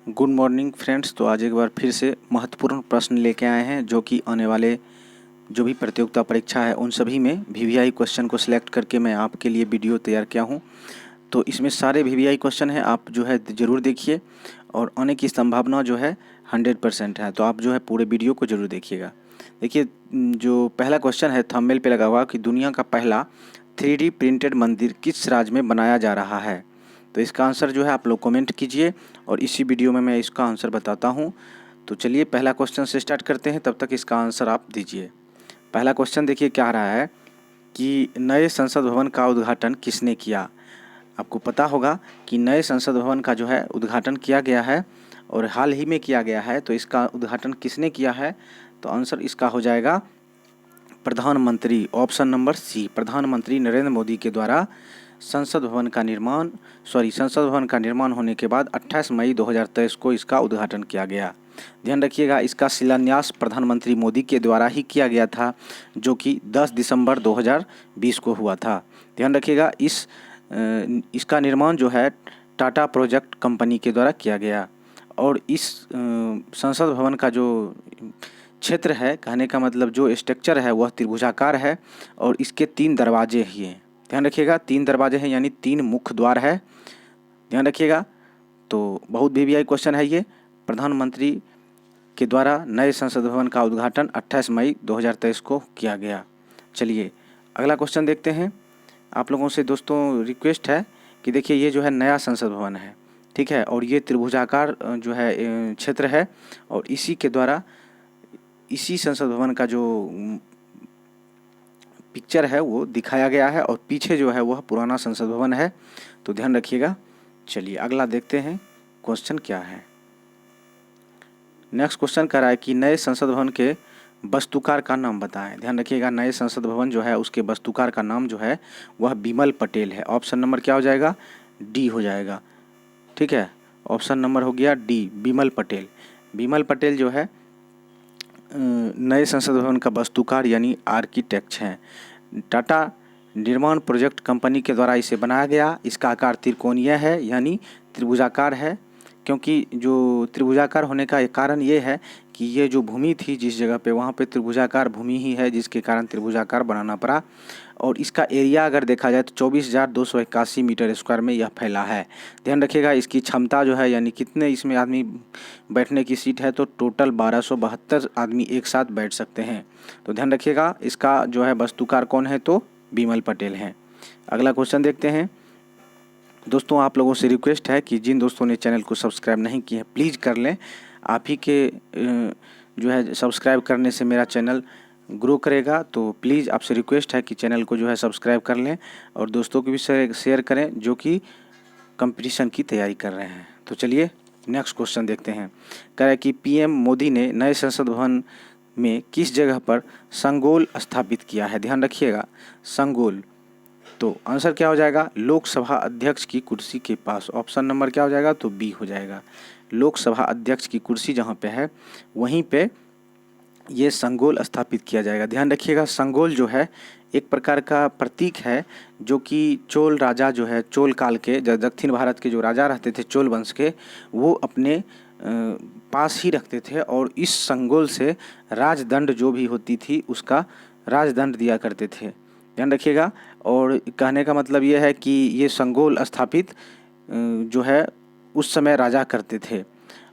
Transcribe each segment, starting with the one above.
Good morning friends. तो आज एक बार फिर से महत्वपूर्ण प्रश्न लेके आए हैं जो कि आने वाले जो भी प्रतियोगिता परीक्षा है उन सभी में वीवीआई क्वेश्चन को सिलेक्ट करके मैं आपके लिए वीडियो तैयार किया हूं। तो इसमें सारे वीवीआई क्वेश्चन हैं, आप जो है ज़रूर देखिए और आने की संभावना जो है 100% है। तो आप जो है पूरे वीडियो को ज़रूर देखिएगा। देखिए, जो पहला क्वेश्चन है थंबनेल पे लगा हुआ कि दुनिया का पहला 3D प्रिंटेड मंदिर किस राज्य में बनाया जा रहा है। तो इसका आंसर जो है आप लोग कमेंट कीजिए और इसी वीडियो में मैं इसका आंसर बताता हूँ। तो चलिए पहला क्वेश्चन से स्टार्ट करते हैं, तब तक इसका आंसर आप दीजिए। पहला क्वेश्चन देखिए क्या रहा है कि नए संसद भवन का उद्घाटन किसने किया। आपको पता होगा कि नए संसद भवन का जो है उद्घाटन किया गया है और हाल ही में किया गया है। तो इसका उद्घाटन किसने किया है, तो आंसर इसका हो जाएगा प्रधानमंत्री, ऑप्शन नंबर सी, प्रधानमंत्री नरेंद्र मोदी के द्वारा संसद भवन का निर्माण होने के बाद 28 मई 2023 को इसका उद्घाटन किया गया। ध्यान रखिएगा, इसका शिलान्यास प्रधानमंत्री मोदी के द्वारा ही किया गया था, जो कि 10 दिसंबर 2020 को हुआ था। ध्यान रखिएगा, इसका निर्माण जो है टाटा प्रोजेक्ट कंपनी के द्वारा किया गया। और इस संसद भवन का जो क्षेत्र है, कहने का मतलब जो स्ट्रक्चर है वह त्रिभुजाकार है और इसके 3 दरवाजे ही हैं। ध्यान रखिएगा, 3 दरवाजे हैं यानी 3 मुख्य द्वार है। ध्यान रखिएगा, तो बहुत वीवीआई क्वेश्चन है ये। प्रधानमंत्री के द्वारा नए संसद भवन का उद्घाटन 28 मई 2023 को किया गया। चलिए अगला क्वेश्चन देखते हैं। आप लोगों से दोस्तों रिक्वेस्ट है कि देखिए ये जो है नया संसद भवन है, ठीक है, और ये त्रिभुजाकार जो है क्षेत्र है और इसी के द्वारा इसी संसद भवन का जो पिक्चर है वो दिखाया गया है और पीछे जो है वह पुराना संसद भवन है। तो ध्यान रखिएगा। चलिए अगला देखते हैं क्वेश्चन क्या है। नेक्स्ट क्वेश्चन कह रहा है कि नए संसद भवन के वास्तुकार का नाम बताएं। ध्यान रखिएगा, नए संसद भवन जो है उसके वास्तुकार का नाम जो है वह बिमल पटेल है। ऑप्शन नंबर क्या हो जाएगा, डी हो जाएगा। ठीक है, ऑप्शन नंबर हो गया डी, बिमल पटेल। बिमल पटेल जो है नए संसद भवन का वास्तुकार यानी आर्किटेक्ट हैं। टाटा निर्माण प्रोजेक्ट कंपनी के द्वारा इसे बनाया गया। इसका आकार त्रिकोणीय है यानी त्रिभुजाकार है, क्योंकि जो त्रिभुजाकार होने का एक कारण ये है कि ये जो भूमि थी जिस जगह पे वहाँ पे त्रिभुजाकार भूमि ही है, जिसके कारण त्रिभुजाकार बनाना पड़ा। और इसका एरिया अगर देखा जाए तो 24,281 मीटर स्क्वायर में यह फैला है। ध्यान रखिएगा, इसकी क्षमता जो है यानी कितने इसमें आदमी बैठने की सीट है, तो टोटल 1272 आदमी एक साथ बैठ सकते हैं। तो ध्यान रखिएगा, इसका जो है वास्तुकार कौन है, तो बिमल पटेल हैं। अगला क्वेश्चन देखते हैं। दोस्तों आप लोगों से रिक्वेस्ट है कि जिन दोस्तों ने चैनल को सब्सक्राइब नहीं किए हैं प्लीज़ कर लें। आप ही के जो है सब्सक्राइब करने से मेरा चैनल ग्रो करेगा। तो प्लीज़ आपसे रिक्वेस्ट है कि चैनल को जो है सब्सक्राइब कर लें और दोस्तों को भी शेयर करें जो कि कंपटीशन की तैयारी कर रहे हैं। तो चलिए नेक्स्ट क्वेश्चन देखते हैं। कह रहा है कि पीएम मोदी ने नए संसद भवन में किस जगह पर संगोल स्थापित किया है। ध्यान रखिएगा, संगोल। तो आंसर क्या हो जाएगा, लोकसभा अध्यक्ष की कुर्सी के पास। ऑप्शन नंबर क्या हो जाएगा, तो बी हो जाएगा। लोकसभा अध्यक्ष की कुर्सी जहाँ पे है वहीं पे ये संगोल स्थापित किया जाएगा। ध्यान रखिएगा, संगोल जो है एक प्रकार का प्रतीक है जो कि चोल राजा जो है, चोल काल के जो दक्षिण भारत के जो राजा रहते थे चोल वंश के, वो अपने पास ही रखते थे और इस संगोल से राजदंड जो भी होती थी उसका राजदंड दिया करते थे। ध्यान रखिएगा, और कहने का मतलब ये है कि ये संगोल स्थापित जो है उस समय राजा करते थे।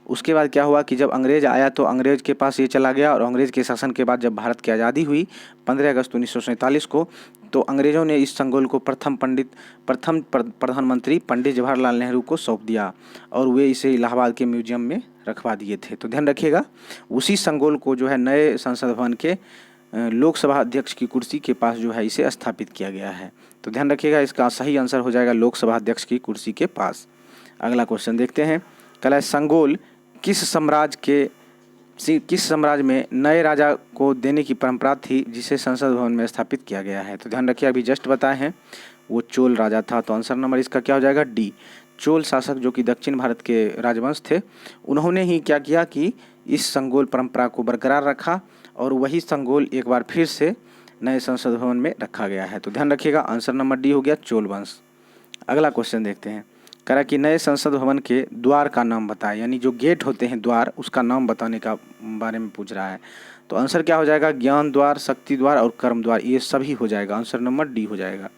उसके बाद क्या हुआ कि जब अंग्रेज़ आया तो अंग्रेज़ के पास ये चला गया और अंग्रेज़ के शासन के बाद जब भारत की आज़ादी हुई 15 अगस्त 1947 को, तो अंग्रेज़ों ने इस संगोल को प्रथम प्रधानमंत्री पंडित जवाहरलाल नेहरू को सौंप दिया और वे इसे इलाहाबाद के म्यूजियम में रखवा दिए थे। तो ध्यान रखिएगा, उसी संगोल को जो है नए संसद भवन के लोकसभा अध्यक्ष की कुर्सी के पास जो है इसे स्थापित किया गया है। तो ध्यान रखिएगा, इसका सही आंसर हो जाएगा लोकसभा अध्यक्ष की कुर्सी के पास। अगला क्वेश्चन देखते हैं। कल है संगोल किस साम्राज्य में नए राजा को देने की परंपरा थी जिसे संसद भवन में स्थापित किया गया है। तो ध्यान रखिए, अभी जस्ट बताए हैं वो चोल राजा था। तो आंसर नंबर इसका क्या हो जाएगा, डी। चोल शासक जो कि दक्षिण भारत के राजवंश थे, उन्होंने ही क्या किया कि इस संगोल परंपरा को बरकरार रखा और वही संगोल एक बार फिर से नए संसद भवन में रखा गया है। तो ध्यान रखिएगा, आंसर नंबर डी हो गया, चोल वंश। अगला क्वेश्चन देखते हैं। कह रहा है कि नए संसद भवन के द्वार का नाम बताएं, यानी जो गेट होते हैं द्वार, उसका नाम बताने का बारे में पूछ रहा है। तो आंसर क्या हो जाएगा, ज्ञान द्वार, शक्ति द्वार और कर्म द्वार, ये सभी हो जाएगा। आंसर नंबर डी हो जाएगा।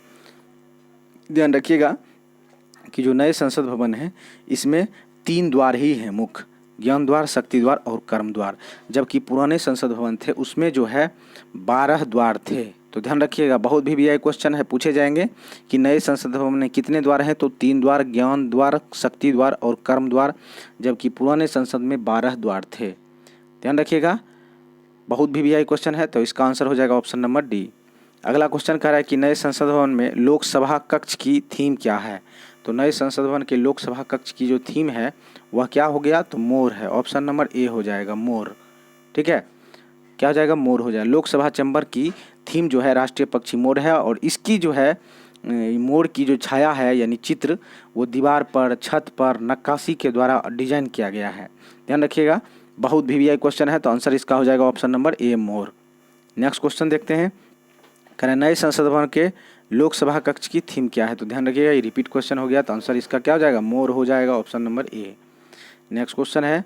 ध्यान रखिएगा कि जो नए संसद भवन है इसमें 3 द्वार ही हैं मुख्य, ज्ञान द्वार, शक्ति द्वार और कर्म द्वार, जबकि पुराने संसद भवन थे उसमें जो है 12 द्वार थे। तो ध्यान रखिएगा, बहुत भी आई क्वेश्चन है पूछे जाएंगे कि नए संसद भवन में कितने द्वार हैं, तो 3 द्वार, ज्ञान द्वार, शक्ति द्वार और कर्म द्वार, जबकि पुराने संसद में 12 द्वार थे। ध्यान रखिएगा, बहुत भी आई क्वेश्चन है, तो इसका आंसर हो जाएगा ऑप्शन नंबर डी। अगला क्वेश्चन कह रहा है कि नए संसद भवन में लोकसभा कक्ष की थीम क्या है। तो नए संसद भवन के लोकसभा कक्ष की जो थीम है वह क्या हो गया, तो मोर है। ऑप्शन नंबर ए हो जाएगा, मोर। ठीक है, क्या हो जाएगा, मोर हो जाएगा। लोकसभा चैम्बर की थीम जो है राष्ट्रीय पक्षी मोर है, और इसकी जो है मोर की जो छाया है यानी चित्र, वो दीवार पर, छत पर नक्काशी के द्वारा डिजाइन किया गया है। ध्यान रखिएगा, बहुत भी आई क्वेश्चन है, तो आंसर इसका हो जाएगा option number A, more. Next question देखते हैं। कह रहे नए संसद भवन के लोकसभा कक्ष की थीम क्या है। तो ध्यान रखिएगा, ये रिपीट क्वेश्चन हो गया, तो आंसर इसका क्या हो जाएगा, मोर हो जाएगा, option number A. Next question है,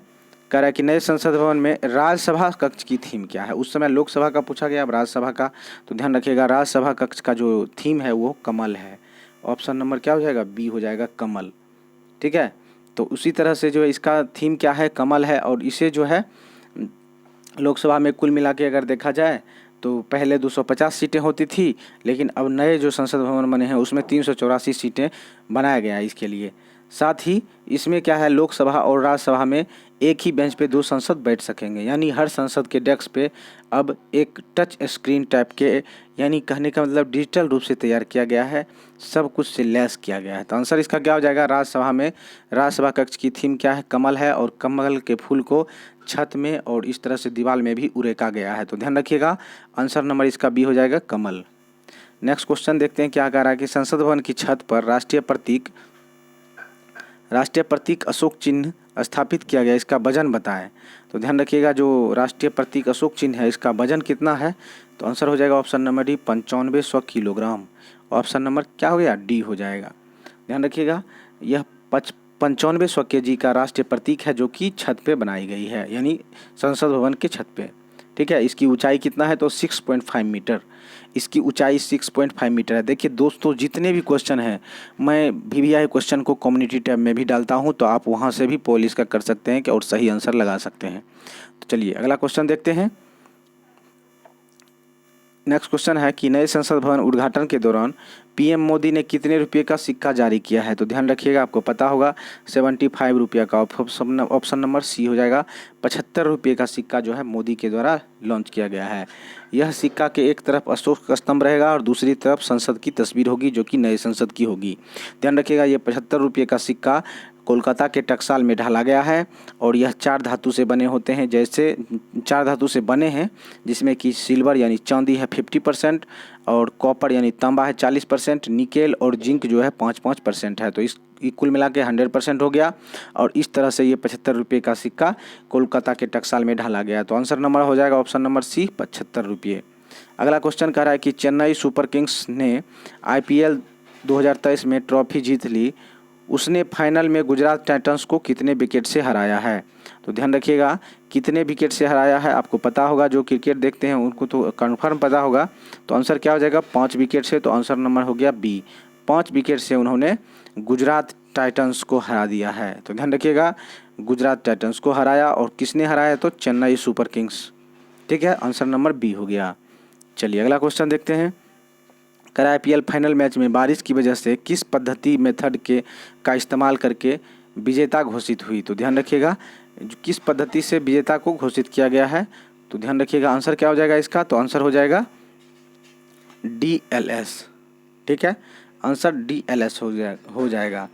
कह रहा है कि नए संसद भवन में राज्यसभा कक्ष की थीम क्या है। उस समय लोकसभा का पूछा गया, अब राज्यसभा का। तो ध्यान रखिएगा, राज्यसभा कक्ष का जो थीम है वो कमल है। ऑप्शन नंबर क्या हो जाएगा, बी हो जाएगा, कमल। ठीक है, तो उसी तरह से जो है इसका थीम क्या है, कमल है, और इसे जो है लोकसभा में कुल मिला के अगर देखा जाए तो पहले 250 सीटें होती थी, लेकिन अब नए जो संसद भवन बने हैं उसमें 384 सीटें बनाया गया है इसके लिए। साथ ही इसमें क्या है, लोकसभा और राज्यसभा में एक ही बेंच पे 2 सांसद बैठ सकेंगे, यानी हर सांसद के डेस्क पे अब एक टच स्क्रीन टाइप के, यानी कहने का मतलब डिजिटल रूप से तैयार किया गया है, सब कुछ से लैस किया गया है। तो आंसर इसका क्या हो जाएगा, राज्यसभा में राज्यसभा कक्ष की थीम क्या है, कमल है, और कमल के फूल को छत में और इस तरह से दीवार में भी उरेका गया है। तो ध्यान रखिएगा, आंसर नंबर इसका बी हो जाएगा, कमल। नेक्स्ट क्वेश्चन देखते हैं, क्या कह रहा है कि संसद भवन की छत पर राष्ट्रीय प्रतीक अशोक चिन्ह स्थापित किया गया, इसका वजन बताएं। तो ध्यान रखिएगा, जो राष्ट्रीय प्रतीक अशोक चिन्ह है इसका वजन कितना है, तो आंसर हो जाएगा option number D, 9500 kilogram. Option number क्या हो गया, डी हो जाएगा। ध्यान रखिएगा, यह 9500 kg का राष्ट्रीय प्रतीक है जो कि छत पे बनाई गई है, यानी संसद भवन के छत पे। ठीक है, इसकी ऊंचाई कितना है, तो 6.5 मीटर। इसकी ऊंचाई 6.5 मीटर है। देखिए दोस्तों, जितने भी क्वेश्चन हैं मैं VVI क्वेश्चन को कम्युनिटी टैब में भी डालता हूं, तो आप वहां से भी पोल इसका कर सकते हैं कि और सही आंसर लगा सकते हैं। तो चलिए अगला क्वेश्चन देखते हैं। नेक्स्ट क्वेश्चन है कि नए संसद भवन उद्घाटन के दौरान PM मोदी ने कितने रुपये का सिक्का जारी किया है। तो ध्यान रखिएगा, आपको पता होगा 75 रुपये का। ऑप्शन नंबर सी हो जाएगा, 75 रुपये का सिक्का जो है मोदी के द्वारा लॉन्च किया गया है। यह सिक्का के एक तरफ अशोक स्तंभ रहेगा और दूसरी तरफ संसद की तस्वीर होगी जो कि नए संसद की होगी। ध्यान रखिएगा, ये 75 रुपये का सिक्का कोलकाता के टकसाल में ढाला गया है, और यह 4 धातु से बने होते हैं। जैसे 4 धातु से बने हैं, जिसमें कि सिल्वर यानी चांदी है 50%, और कॉपर यानी तांबा है 40%, निकेल और जिंक जो है 5% है। तो इस कुल मिला के 100% हो गया, और इस तरह से ये 75 रुपये का सिक्का कोलकाता के टकसाल में ढाला गया। तो आंसर नंबर हो जाएगा ऑप्शन नंबर सी, 75 रुपये। अगला क्वेश्चन कह रहा है कि चेन्नई सुपर किंग्स ने IPL 2023 में ट्रॉफी जीत ली, उसने फाइनल में गुजरात टाइटंस को कितने विकेट से हराया है। तो ध्यान रखिएगा, कितने विकेट से हराया है आपको पता होगा, जो क्रिकेट देखते हैं उनको तो कंफर्म पता होगा। तो आंसर क्या हो जाएगा, 5 विकेट से। तो आंसर नंबर हो गया बी, 5 विकेट से उन्होंने गुजरात टाइटंस को हरा दिया है। तो ध्यान रखिएगा, गुजरात टाइटंस को हराया, और किसने हराया, तो चेन्नई सुपर किंग्स। ठीक है, आंसर नंबर बी हो गया। चलिए अगला क्वेश्चन देखते हैं। IPL फाइनल मैच में बारिश की वजह से किस पद्धति मेथड का इस्तेमाल करके विजेता घोषित हुई। तो ध्यान रखिएगा, किस पद्धति से विजेता को घोषित किया गया है। तो ध्यान रखिएगा, आंसर क्या हो जाएगा इसका, तो आंसर हो जाएगा DLS। ठीक है, आंसर DLS हो जाएगा।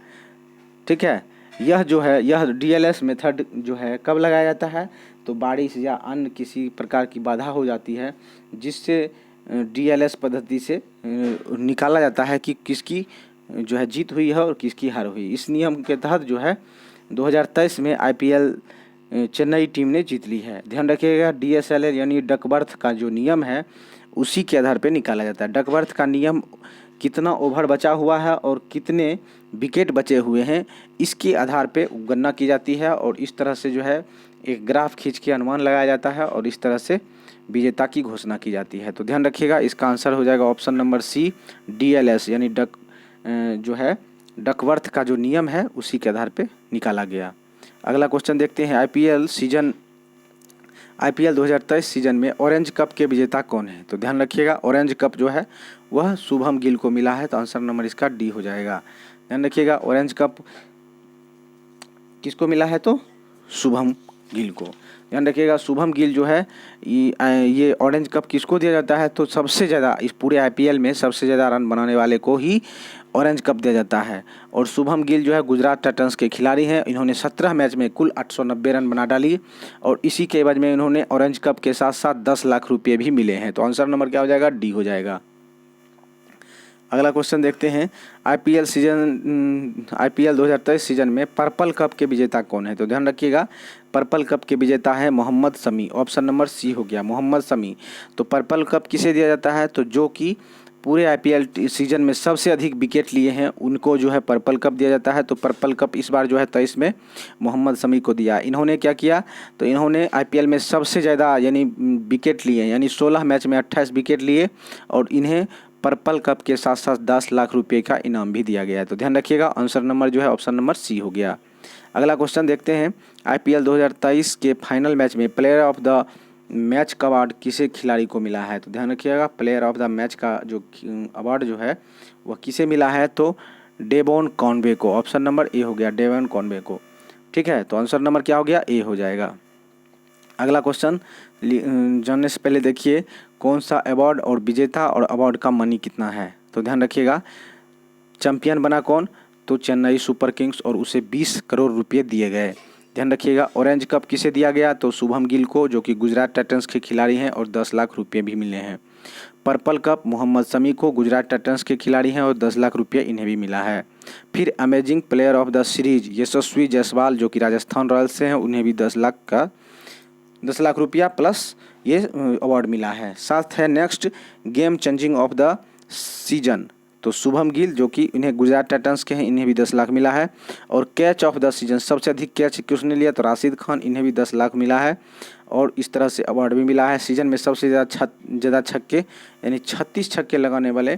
ठीक है, यह जो है, यह DLS मेथड जो है कब लगाया जाता है, तो बारिश या अन्य किसी प्रकार की बाधा हो जाती है, जिससे DLS पद्धति से निकाला जाता है कि किसकी जो है जीत हुई है और किसकी हार हुई। इस नियम के तहत जो है 2023 में IPL चेन्नई टीम ने जीत ली है। ध्यान रखिएगा, DSLA यानी डकबर्थ का जो नियम है उसी के आधार पर निकाला जाता है। डकबर्थ का नियम कितना ओवर बचा हुआ है और कितने विकेट बचे हुए हैं, इसके आधार पे गणना की जाती है और इस तरह से जो है एक ग्राफ खींच के अनुमान लगाया जाता है और इस तरह से विजेता की घोषणा की जाती है। तो ध्यान रखिएगा, इसका आंसर हो जाएगा ऑप्शन नंबर सी, DLS यानी जो है डकवर्थ का जो नियम है उसी के आधार पे निकाला गया। अगला क्वेश्चन देखते हैं, IPL 2023 सीजन में ऑरेंज कप के विजेता कौन है? तो ध्यान रखिएगा, ऑरेंज कप जो है वह शुभम गिल को मिला है, तो आंसर नंबर इसका डी हो जाएगा। ध्यान रखिएगा, ऑरेंज कप किसको मिला है? तो शुभम गिल को। ध्यान रखिएगा, शुभम गिल जो है ये ऑरेंज कप किसको दिया जाता है? तो सबसे ज़्यादा इस पूरे IPL में सबसे ज़्यादा रन बनाने वाले को ही ऑरेंज कप दिया जाता है। और शुभम गिल जो है गुजरात टाइटंस के खिलाड़ी हैं, इन्होंने 17 मैच में कुल 890 रन बना डाली और इसी के एवज में इन्होंने ऑरेंज कप के साथ साथ 10 लाख रुपये भी मिले हैं। तो आंसर नंबर क्या हो जाएगा? डी हो जाएगा। अगला क्वेश्चन देखते हैं, IPL 2023 सीजन में पर्पल कप के विजेता कौन है? तो ध्यान रखिएगा, पर्पल कप के विजेता है Mohammed Shami. Option number C हो गया, मोहम्मद शमी। तो पर्पल कप किसे दिया जाता है? तो जो कि पूरे IPL सीजन में सबसे अधिक विकेट लिए हैं उनको जो है पर्पल कप दिया जाता है। तो पर्पल कप इस बार जो है 23 में मोहम्मद शमी को दिया। इन्होंने क्या किया? तो इन्होंने IPL में सबसे ज़्यादा यानी विकेट लिए, यानी 16 मैच में 28 विकेट लिए और इन्हें पर्पल कप के साथ साथ 10 लाख रुपये का इनाम भी दिया गया है। तो ध्यान रखिएगा, आंसर नंबर जो है ऑप्शन नंबर सी हो गया। अगला क्वेश्चन देखते हैं, IPL 2023 के फाइनल मैच में प्लेयर ऑफ द मैच का अवार्ड किसे खिलाड़ी को मिला है? तो ध्यान रखिएगा, प्लेयर ऑफ द मैच का जो अवार्ड जो है वह किसे मिला है? तो डेवॉन कॉनवे को। ऑप्शन नंबर ए हो गया, डेवॉन कॉनवे को। ठीक है, तो आंसर नंबर क्या हो गया? ए हो जाएगा। अगला क्वेश्चन जानने से पहले देखिए कौन सा अवार्ड और विजेता और अवार्ड का मनी कितना है। तो ध्यान रखिएगा, चैंपियन बना कौन? तो चेन्नई सुपर किंग्स और उसे 20 करोड़ रुपये दिए गए। ध्यान रखिएगा, ऑरेंज कप किसे दिया गया? तो शुभम गिल को, जो कि गुजरात टाइटंस के खिलाड़ी हैं और 10 लाख रुपये भी मिले हैं। पर्पल कप मोहम्मद शमी को, गुजरात टाइटंस के खिलाड़ी हैं और 10 लाख रुपये इन्हें भी मिला है। फिर amazing player of the series Yashasvi Jaiswal, जो कि राजस्थान रॉयल्स से हैं, उन्हें भी 10 लाख रुपया प्लस ये अवार्ड मिला है। साथ है next game changing of the season, तो शुभम गिल जो कि इन्हें गुजरात टाइटंस के हैं, इन्हें भी 10 लाख मिला है। और कैच ऑफ द सीजन, सबसे अधिक कैच किसने लिया? तो राशिद खान, इन्हें भी 10 लाख मिला है और इस तरह से अवार्ड भी मिला है। सीजन में सबसे ज़्यादा छक्के यानी 36 छक्के लगाने वाले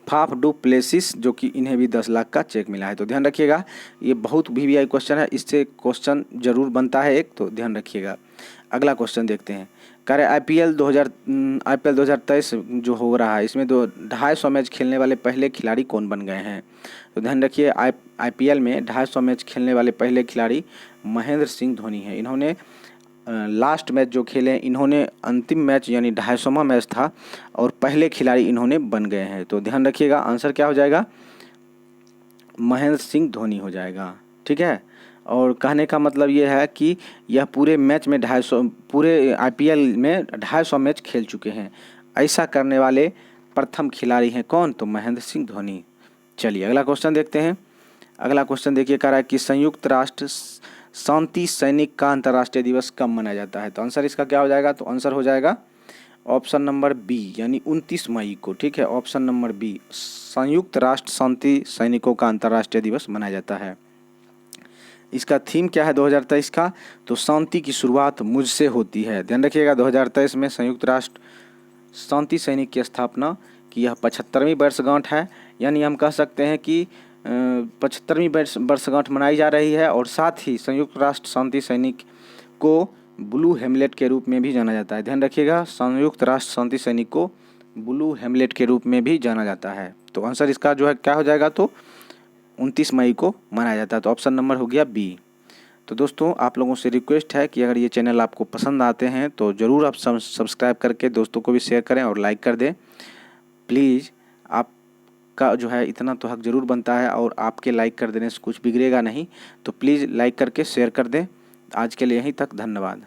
फाफ डू प्लेसिस, जो कि इन्हें भी 10 लाख का चेक मिला है। तो ध्यान रखिएगा, ये बहुत VVI क्वेश्चन है, इससे क्वेश्चन जरूर बनता है एक, तो ध्यान रखिएगा। अगला क्वेश्चन देखते हैं, कह रहे IPL 2023 जो हो रहा है इसमें 250 मैच खेलने वाले पहले खिलाड़ी कौन बन गए हैं? तो ध्यान रखिए, IPL में 250 मैच खेलने वाले पहले खिलाड़ी महेंद्र सिंह धोनी हैं। इन्होंने लास्ट मैच जो खेले, इन्होंने अंतिम मैच यानी 250वां मैच था और पहले खिलाड़ी इन्होंने बन गए हैं। तो ध्यान रखिएगा, आंसर क्या हो जाएगा? महेंद्र सिंह धोनी हो जाएगा। ठीक है, और कहने का मतलब ये है कि यह पूरे मैच में 250 पूरे IPL में 250 मैच खेल चुके हैं। ऐसा करने वाले प्रथम खिलाड़ी हैं कौन? तो महेंद्र सिंह धोनी। चलिए अगला क्वेश्चन देखते हैं। अगला क्वेश्चन देखिए, कह रहा है कि संयुक्त राष्ट्र शांति सैनिक का अंतर्राष्ट्रीय दिवस कब मनाया जाता है? तो आंसर इसका क्या हो जाएगा? तो आंसर हो जाएगा ऑप्शन नंबर बी यानी 29 मई को। ठीक है, ऑप्शन नंबर बी, संयुक्त राष्ट्र शांति सैनिकों का अंतर्राष्ट्रीय दिवस मनाया जाता है। इसका थीम क्या है 2023 का? तो शांति की शुरुआत मुझसे होती है। ध्यान रखिएगा, 2023 में संयुक्त राष्ट्र शांति सैनिक की स्थापना की यह 75वीं वर्षगांठ है, यानी हम कह सकते हैं कि 75वीं वर्षगांठ मनाई जा रही है। और साथ ही संयुक्त राष्ट्र शांति सैनिक को ब्लू हेमलेट के रूप में भी जाना जाता है। ध्यान रखिएगा, संयुक्त राष्ट्र शांति सैनिक को ब्लू हेमलेट के रूप में भी जाना जाता है। तो आंसर इसका जो है क्या हो जाएगा? तो 29 मई को मनाया जाता है। तो ऑप्शन नंबर हो गया बी। तो दोस्तों, आप लोगों से रिक्वेस्ट है कि अगर ये चैनल आपको पसंद आते हैं तो ज़रूर आप सब्सक्राइब करके दोस्तों को भी शेयर करें और लाइक कर दें। प्लीज़, आपका जो है इतना तो हक ज़रूर बनता है और आपके लाइक कर देने से कुछ बिगड़ेगा नहीं, तो प्लीज़ लाइक करके शेयर कर दें। आज के लिए यहीं तक, धन्यवाद।